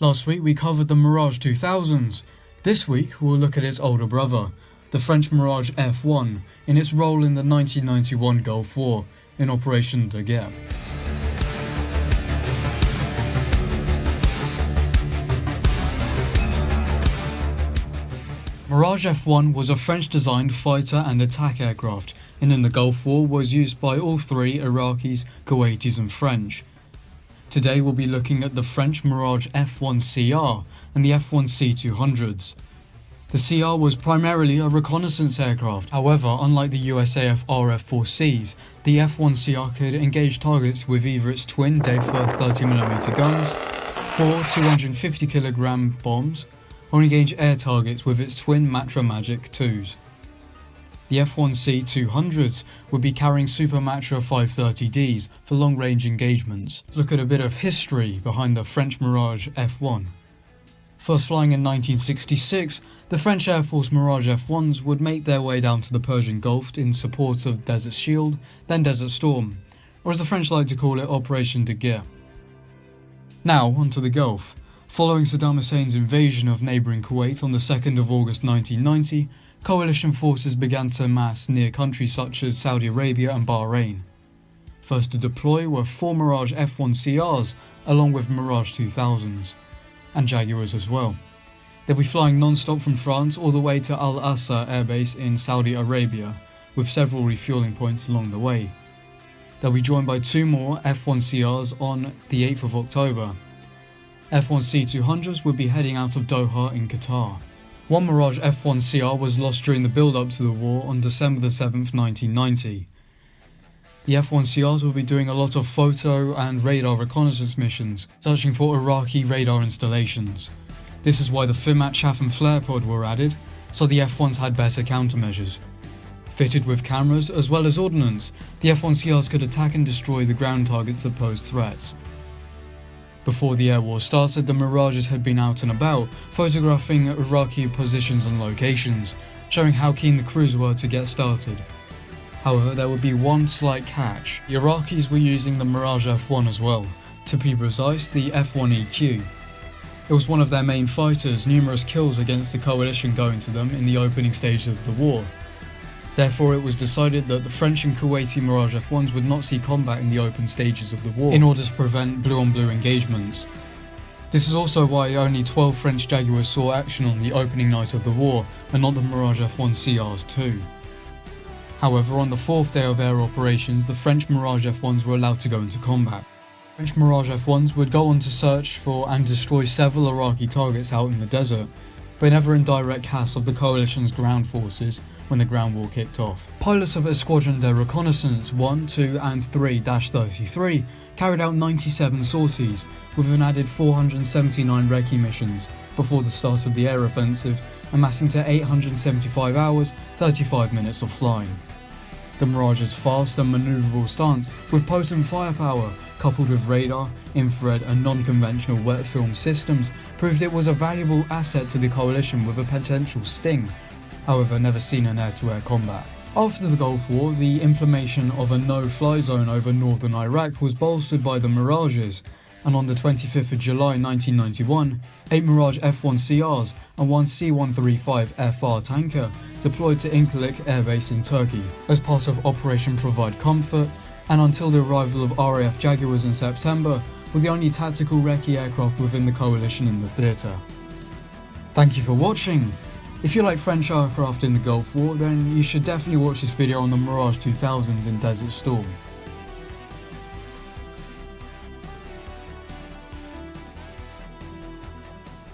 Last week we covered the Mirage 2000s. This week we'll look at its older brother, the French Mirage F.1, in its role in the 1991 Gulf War in Operation Daguet. Mirage F.1 was a French-designed fighter and attack aircraft, and in the Gulf War was used by all three Iraqis, Kuwaitis and French. Today we'll be looking at the French Mirage F.1CR and the F.1C-200s. The CR was primarily a reconnaissance aircraft. However, unlike the USAF RF-4Cs, the F.1CR could engage targets with either its twin Defa 30mm guns, 4 250kg bombs, or engage air targets with its twin Matra Magic 2s. The F.1C-200s would be carrying Super Matra 530Ds for long-range engagements. Let's look at a bit of history behind the French Mirage F.1. First flying in 1966, the French Air Force Mirage F.1s would make their way down to the Persian Gulf in support of Desert Shield, then Desert Storm, or as the French like to call it, Operation Daguet. Now, onto the Gulf. Following Saddam Hussein's invasion of neighbouring Kuwait on the 2nd of August 1990, coalition forces began to mass near countries such as Saudi Arabia and Bahrain. First to deploy were 4 Mirage F.1CRs along with Mirage 2000s, and Jaguars as well. They'll be flying non-stop from France all the way to Al Asa airbase in Saudi Arabia, with several refuelling points along the way. They'll be joined by 2 more F.1CRs on the 8th of October. F.1C-200s would be heading out of Doha in Qatar. One Mirage F.1CR was lost during the build-up to the war on December 7th, 1990. The F.1CRs will be doing a lot of photo and radar reconnaissance missions, searching for Iraqi radar installations. This is why the FIMAT chaff and flare pod were added, so the F.1s had better countermeasures. Fitted with cameras as well as ordnance, the F.1CRs could attack and destroy the ground targets that posed threats. Before the air war started, the Mirages had been out and about, photographing Iraqi positions and locations, showing how keen the crews were to get started. However, there would be one slight catch. The Iraqis were using the Mirage F.1 as well, to be precise, the F.1EQ. It was one of their main fighters, numerous kills against the coalition going to them in the opening stages of the war. Therefore, it was decided that the French and Kuwaiti Mirage F.1s would not see combat in the open stages of the war, in order to prevent blue-on-blue engagements. This is also why only 12 French Jaguars saw action on the opening night of the war, and not the Mirage F.1CRs too. However, on the 4th day of air operations, the French Mirage F.1s were allowed to go into combat. French Mirage F.1s would go on to search for and destroy several Iraqi targets out in the desert, but never in direct cast of the coalition's ground forces when the ground war kicked off. Pilots of Esquadron de Reconnaissance 1, 2 and 3-33 carried out 97 sorties, with an added 479 recce missions before the start of the air offensive, amassing to 875 hours, 35 minutes of flying. The Mirage's fast and manoeuvrable stance, with potent firepower, coupled with radar, infrared and non-conventional wet film systems, proved it was a valuable asset to the coalition with a potential sting, however never seen in air-to-air combat. After the Gulf War, the implementation of a no-fly zone over northern Iraq was bolstered by the Mirages, and on the 25th of July 1991, 8 Mirage F.1CRs and 1 C-135FR tanker deployed to Incirlik Air Base in Turkey as part of Operation Provide Comfort, and until the arrival of RAF Jaguars in September, were the only tactical recce aircraft within the coalition in the theatre. Thank you for watching. If you like French aircraft in the Gulf War, then you should definitely watch this video on the Mirage 2000s in Desert Storm.